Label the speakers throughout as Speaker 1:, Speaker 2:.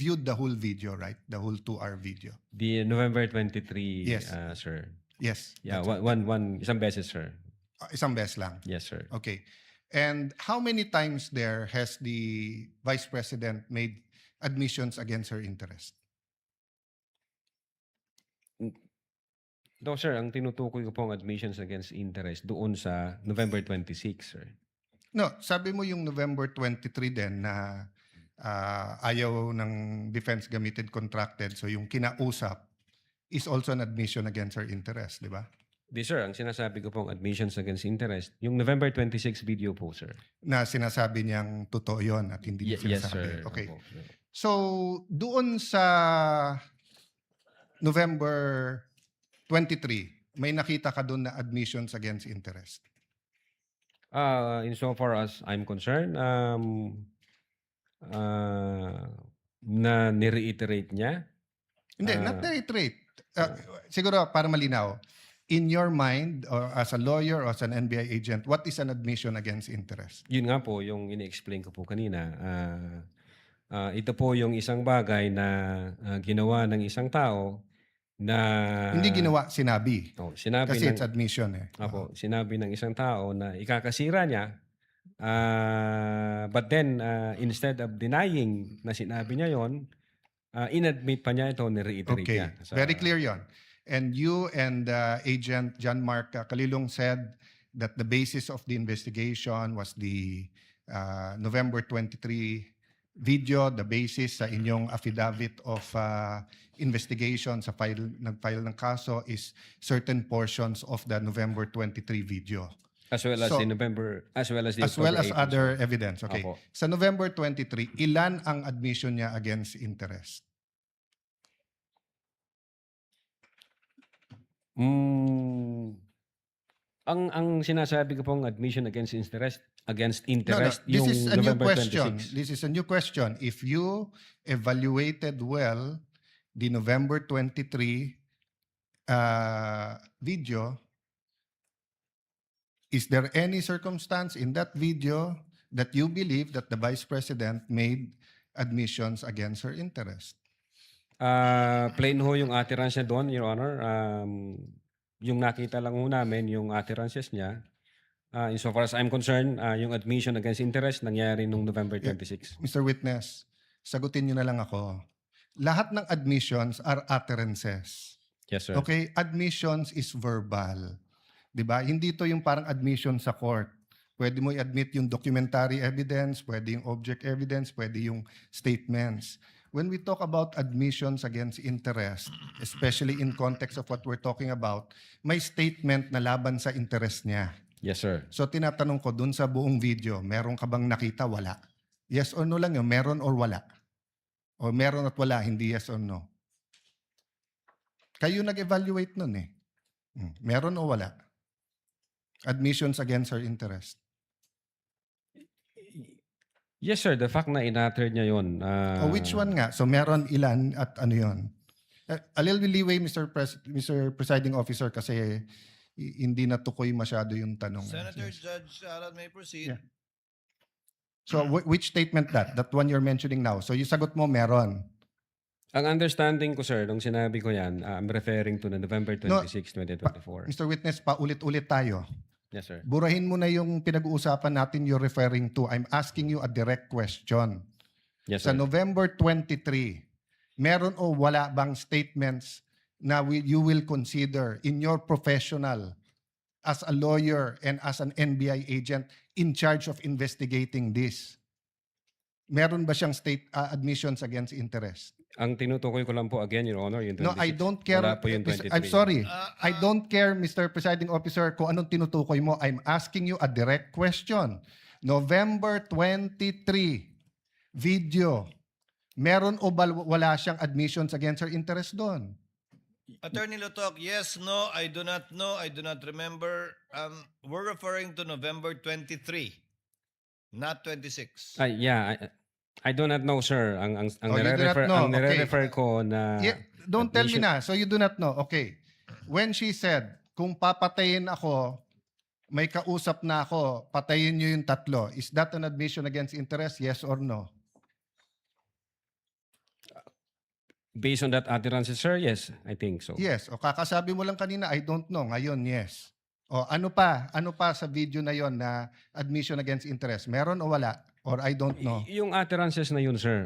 Speaker 1: viewed the whole video, right? The whole 2-hour video.
Speaker 2: The November 23,
Speaker 1: Yes.
Speaker 2: sir.
Speaker 1: Yes.
Speaker 2: Yeah,
Speaker 1: that's
Speaker 2: isang beses, sir.
Speaker 1: isang beses lang.
Speaker 2: Yes, sir.
Speaker 1: Okay. And how many times there has the Vice President made admissions against her interest?
Speaker 2: No, sir. Ang tinutukoy ko pong admissions against interest doon sa November 26, sir.
Speaker 1: No, sabi mo yung November 23 din na ayaw ng defense gamitin contracted. So yung kinausap is also an admission against her interest, di ba?
Speaker 2: Di, sir. Ang sinasabi ko pong admissions against interest, yung November 26 video po, sir.
Speaker 1: Na sinasabi niyang totoo yon at hindi niya
Speaker 2: Yes,
Speaker 1: sinasabi.
Speaker 2: sir.
Speaker 1: Okay.
Speaker 2: Opo.
Speaker 1: So doon sa November 23, may nakita ka doon na admissions against interest?
Speaker 2: Insofar as I'm concerned, na ni-reiterate niya.
Speaker 1: Hindi, not reiterate. Siguro para malinaw, in your mind, or as a lawyer or as an NBI agent, what is an admission against interest?
Speaker 2: Yun nga po, yung ini-explain ko po kanina. Ito po yung isang bagay na ginawa ng isang tao na...
Speaker 1: Hindi ginawa, sinabi.
Speaker 2: Sinabi
Speaker 1: Kasi
Speaker 2: ng,
Speaker 1: it's admission eh.
Speaker 2: Apo, sinabi ng isang tao na ikakasira niya, but then instead of denying na sinabi niya yon, inadmit pa niya ito, ni-reiterate
Speaker 1: Okay,
Speaker 2: niya.
Speaker 1: very clear yon. And you and Agent John Mark Kalilong said that the basis of the investigation was the November 23 video, the basis sa inyong affidavit of investigation sa nag-file ng kaso is certain portions of the November 23 video.
Speaker 2: As well as
Speaker 1: So,
Speaker 2: the November, as well as the
Speaker 1: As well
Speaker 2: October
Speaker 1: as
Speaker 2: 8,
Speaker 1: other evidence. Okay.
Speaker 2: Apo.
Speaker 1: Sa November 23, ilan ang admission niya against interest?
Speaker 2: Ang sinasabi ko pong admission against interest,
Speaker 1: This
Speaker 2: yung
Speaker 1: is a new
Speaker 2: November
Speaker 1: question.
Speaker 2: 26.
Speaker 1: This is a new question. If you evaluated well the November 23 video, is there any circumstance in that video that you believe that the Vice President made admissions against her interest?
Speaker 2: Plain ho yung utterance niya doon, Your Honor. Yung nakita lang ho namin, yung utterances niya. Insofar as I'm concerned, yung admission against interest nangyari nung November 26.
Speaker 1: Mr. Witness, sagutin niyo na lang ako. Lahat ng admissions are utterances.
Speaker 2: Yes, sir.
Speaker 1: Okay? Admissions is verbal. 'Di ba? Hindi to yung parang admission sa court. Pwede mo i-admit yung documentary evidence, pwede yung object evidence, pwede yung statements. When we talk about admissions against interest, especially in context of what we're talking about, may statement na laban sa interest niya.
Speaker 2: Yes, sir.
Speaker 1: So tinatanong ko, dun sa buong video, meron ka bang nakita? Wala. Yes or no lang yun, meron or wala. O meron at wala, hindi yes or no. Kayo nag-evaluate nun eh. Meron o wala? Admissions against her interest.
Speaker 2: Yes, sir. The fact na in-utter niya yun.
Speaker 1: O which one nga? So meron ilan at ano yun? A little leeway, Mr. Presiding Officer, kasi hindi natukoy masyado yung tanong.
Speaker 3: Senator
Speaker 1: Yes.
Speaker 3: Judge Alan may proceed.
Speaker 1: Yeah. So which statement that? That one you're mentioning now. So yung sagot mo, meron.
Speaker 2: Ang understanding ko, sir, nung sinabi ko yan, I'm referring to the November 26, 2024.
Speaker 1: Mr. Witness, paulit-ulit tayo.
Speaker 2: Yes, sir.
Speaker 1: Burahin mo na yung pinag-uusapan natin you're referring to. I'm asking you a direct question.
Speaker 2: Yes,
Speaker 1: Sa
Speaker 2: sir.
Speaker 1: November 23, meron o wala bang statements na you will consider in your professional as a lawyer and as an NBI agent in charge of investigating this? Meron ba siyang admissions against interest?
Speaker 2: Ang tinutukoy ko lang po again, Your Honor, yung 26.
Speaker 1: No, I don't care.
Speaker 2: Wala po yung 23.
Speaker 1: I'm sorry. I don't care, Mr. Presiding Officer, kung anong tinutukoy mo. I'm asking you a direct question. November 23, video. Meron o wala siyang admissions against her interest doon?
Speaker 3: Attorney Lotok, yes, no, I do not know, I do not remember. We're referring to November 23, not 26.
Speaker 2: I do not know, sir. Ang
Speaker 1: Oh, you do not know. Okay.
Speaker 2: nire-refer ko na...
Speaker 1: Yeah, don't tell me
Speaker 2: admission-
Speaker 1: na. So you do not know. Okay. When she said, kung papatayin ako, may kausap na ako, patayin niyo yung tatlo. Is that an admission against interest? Yes or no?
Speaker 2: Based on that utterance, sir, yes, I think so.
Speaker 1: Yes. O kakasabi mo lang kanina, I don't know. Ngayon, yes. O ano pa? Ano pa sa video na yon na admission against interest? Meron o wala? Or I don't know?
Speaker 2: Yung utterances na yun, sir,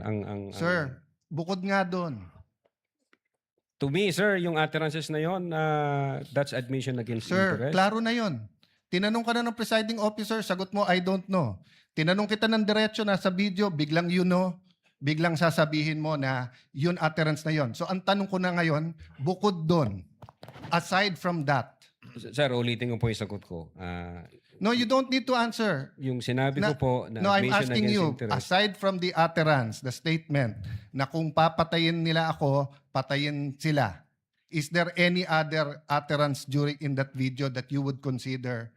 Speaker 1: Sir, bukod nga doon.
Speaker 2: to me, sir, yung utterances na yun, that's admission against
Speaker 1: Sir,
Speaker 2: interest.
Speaker 1: klaro na yon. Tinanong ka na ng presiding officer, sagot mo, I don't know. Tinanong kita ng diretso na sa video, biglang you know, biglang sasabihin mo na yun utterance na yon. So ang tanong ko na ngayon, bukod doon, aside from that,
Speaker 2: Sir, ulitin ko po yung sagot ko.
Speaker 1: no, you don't need to answer.
Speaker 2: Yung sinabi ko po na
Speaker 1: No, I'm
Speaker 2: admission
Speaker 1: asking
Speaker 2: against
Speaker 1: you,
Speaker 2: interest.
Speaker 1: aside from the utterance, the statement, na kung papatayin nila ako, patayin sila, is there any other utterance during in that video that you would consider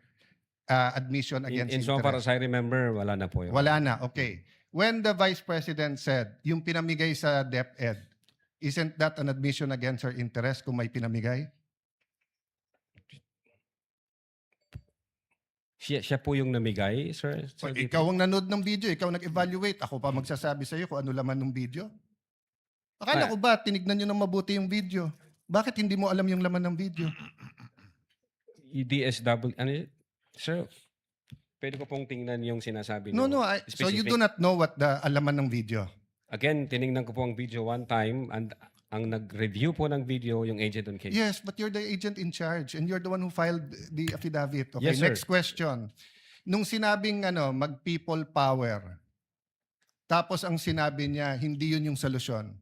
Speaker 1: admission against
Speaker 2: In so far
Speaker 1: interest?
Speaker 2: as I remember, wala na po yun.
Speaker 1: Wala na, okay. When the Vice President said, yung pinamigay sa DepEd, isn't that an admission against her interest kung may pinamigay?
Speaker 2: Siya po yung namigay, sir? Sir,
Speaker 1: Ikaw ang nanood ng video, ikaw nag-evaluate. Ako pa magsasabi sa iyo kung ano laman ng video. Akala ko ba, tinignan nyo ng mabuti yung video? Bakit hindi mo alam yung laman ng video?
Speaker 2: DSW, ano yun? Sir, pwede ko pong tingnan yung sinasabi
Speaker 1: No,
Speaker 2: niyo.
Speaker 1: no. So you
Speaker 2: Specific.
Speaker 1: do not know what the alaman ng video.
Speaker 2: Again, tiningnan ko po ang video one time and ang nag-review po ng video yung agent on case.
Speaker 1: Yes, but you're the agent in charge and you're the one who filed the affidavit. Okay,
Speaker 2: Yes, sir.
Speaker 1: next question. Nung sinabing mag-people power, tapos ang sinabi niya, hindi yun yung solusyon.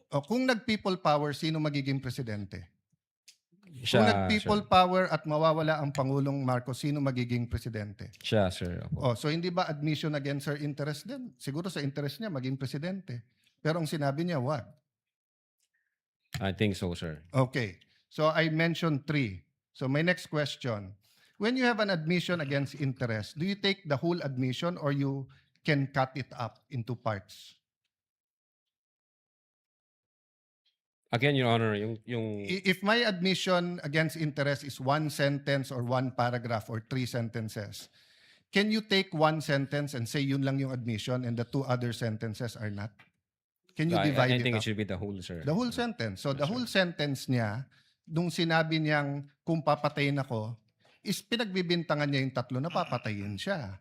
Speaker 1: O, kung nag-people power, sino magiging presidente? Kung nag-people power at mawawala ang Pangulong Marcos, sino magiging presidente?
Speaker 2: Siya, sir. Opo.
Speaker 1: Oh, so hindi ba admission against her interest din? Siguro sa interest niya maging presidente. Pero ang sinabi niya, what?
Speaker 2: I think so, sir.
Speaker 1: Okay. So I mentioned 3. So my next question. When you have an admission against interest, do you take the whole admission or you can cut it up into parts?
Speaker 2: Again, Your Honor, yung
Speaker 1: If my admission against interest is 1 sentence or 1 paragraph or 3 sentences, can you take 1 sentence and say yun lang yung admission and the 2 other sentences are not? Can you divide
Speaker 2: I
Speaker 1: it
Speaker 2: think
Speaker 1: up?
Speaker 2: it should be the whole, sir.
Speaker 1: The whole sentence. So the whole sentence niya, nung sinabi niyang kung papatayin ako, is pinagbibintangan niya yung 3 na papatayin siya.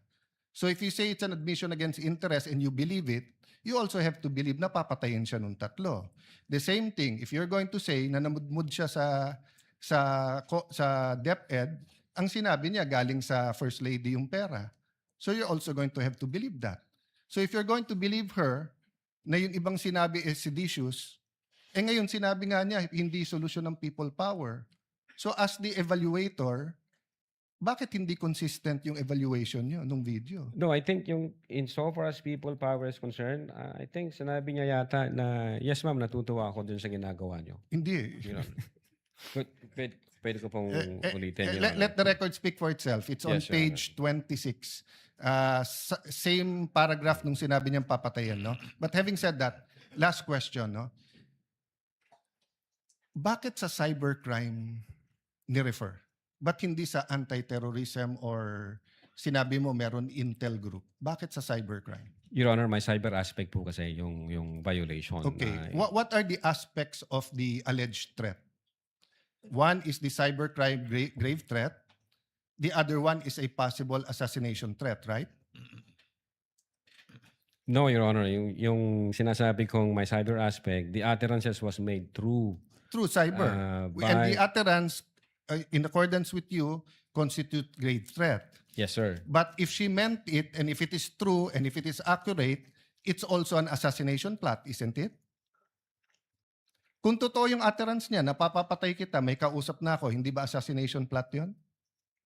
Speaker 1: So if you say it's an admission against interest and you believe it, you also have to believe na papatayin siya nung 3. The same thing, if you're going to say na namudmud siya sa DepEd, ang sinabi niya galing sa First Lady yung pera. So you're also going to have to believe that. So if you're going to believe her, na yung ibang sinabi is seditious, ngayon sinabi nga niya, hindi solusyon ng people power. So as the evaluator, bakit hindi consistent yung evaluation niyo nung video?
Speaker 2: No, I think yung in so far as people power is concerned, I think sinabi niya yata na, yes ma'am, natutuwa ako dun sa ginagawa niyo.
Speaker 1: Hindi.
Speaker 2: Your Honor. Pwede ko pong ulitin. Your
Speaker 1: Let
Speaker 2: Honor.
Speaker 1: the record speak for itself. It's on
Speaker 2: Yes, Your
Speaker 1: page 26. Same paragraph nung sinabi niyang papatayin, no? But having said that, last question, no? Bakit sa cybercrime ni-refer? Ba't hindi sa anti-terrorism or sinabi mo meron Intel Group? Bakit sa cybercrime?
Speaker 2: Your Honor, my cyber aspect po kasi yung violation.
Speaker 1: Okay. What are the aspects of the alleged threat? One is the cybercrime grave threat. The other one is a possible assassination threat, right?
Speaker 2: No, Your Honor, yung sinasabi kong my cyber aspect, the utterances was made through
Speaker 1: Through cyber. And the
Speaker 2: by,
Speaker 1: utterance, in accordance with you, constitute grave threat.
Speaker 2: yes sir.
Speaker 1: But if she meant it, and if it is true, and if it is accurate, it's also an assassination plot, isn't it? Kung totoo yung utterance niya, napapapatay kita, may kausap na ako, hindi ba assassination plot yun?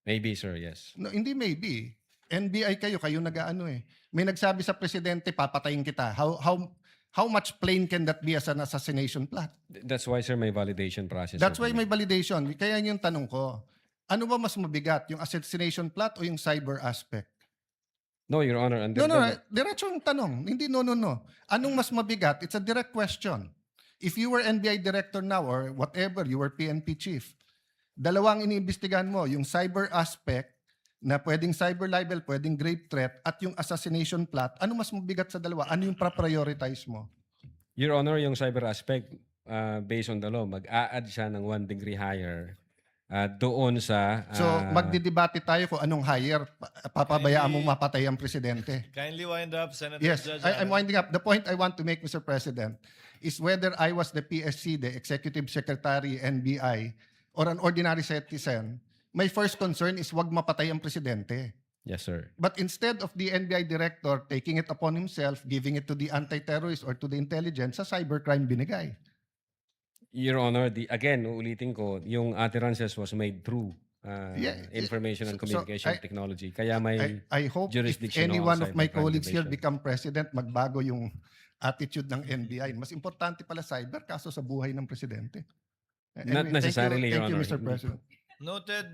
Speaker 2: Maybe sir, yes.
Speaker 1: No, hindi maybe. NBI kayo nag-aano eh. May nagsabi sa presidente, papatayin kita. How much plain can that be as an assassination plot?
Speaker 2: That's why sir may validation process.
Speaker 1: That's
Speaker 2: po
Speaker 1: why
Speaker 2: kami.
Speaker 1: may validation. Kaya yun yung tanong ko. Ano ba mas mabigat, yung assassination plot o yung cyber aspect?
Speaker 2: No, Your Honor.
Speaker 1: No, diretso yung tanong. Hindi no. Anong mas mabigat? It's a direct question. If you were NBI director now or whatever, you were PNP chief, dalawang iniimbestigahan mo, yung cyber aspect na pwedeng cyber libel, pwedeng grave threat, at yung assassination plot, ano mas mabigat sa dalawa? Ano yung prioritize mo?
Speaker 2: Your Honor, yung cyber aspect, based on the law, mag-a-add siya ng 1 degree higher doon sa
Speaker 1: So magdidebate tayo kung anong higher, papabayaan mong
Speaker 3: Kindly-
Speaker 1: mapatay ang presidente.
Speaker 3: Kindly wind up, Senator
Speaker 1: Yes,
Speaker 3: Judge
Speaker 1: I'm
Speaker 3: Allen.
Speaker 1: winding up. The point I want to make, Mr. President, is whether I was the PSC, the Executive Secretary, NBI, or an ordinary citizen, my first concern is wag mapatay ang presidente.
Speaker 2: Yes, sir.
Speaker 1: But instead of the NBI director taking it upon himself, giving it to the anti-terrorist or to the intelligence, sa cybercrime binigay.
Speaker 2: Your Honor, again, uulitin ko, yung utterances was made through
Speaker 1: Yeah,
Speaker 2: information and
Speaker 1: so
Speaker 2: communication
Speaker 1: I-
Speaker 2: technology. Kaya may
Speaker 1: I hope if
Speaker 2: jurisdiction
Speaker 1: any
Speaker 2: on
Speaker 1: one of my
Speaker 2: cybercrime
Speaker 1: colleagues here
Speaker 2: division.
Speaker 1: become president, magbago yung attitude ng NBI. Mas importante pala cyber kaso sa buhay ng presidente.
Speaker 2: Not necessarily, Your
Speaker 1: Thank you,
Speaker 2: Honor.
Speaker 1: Mr. President.
Speaker 3: Noted.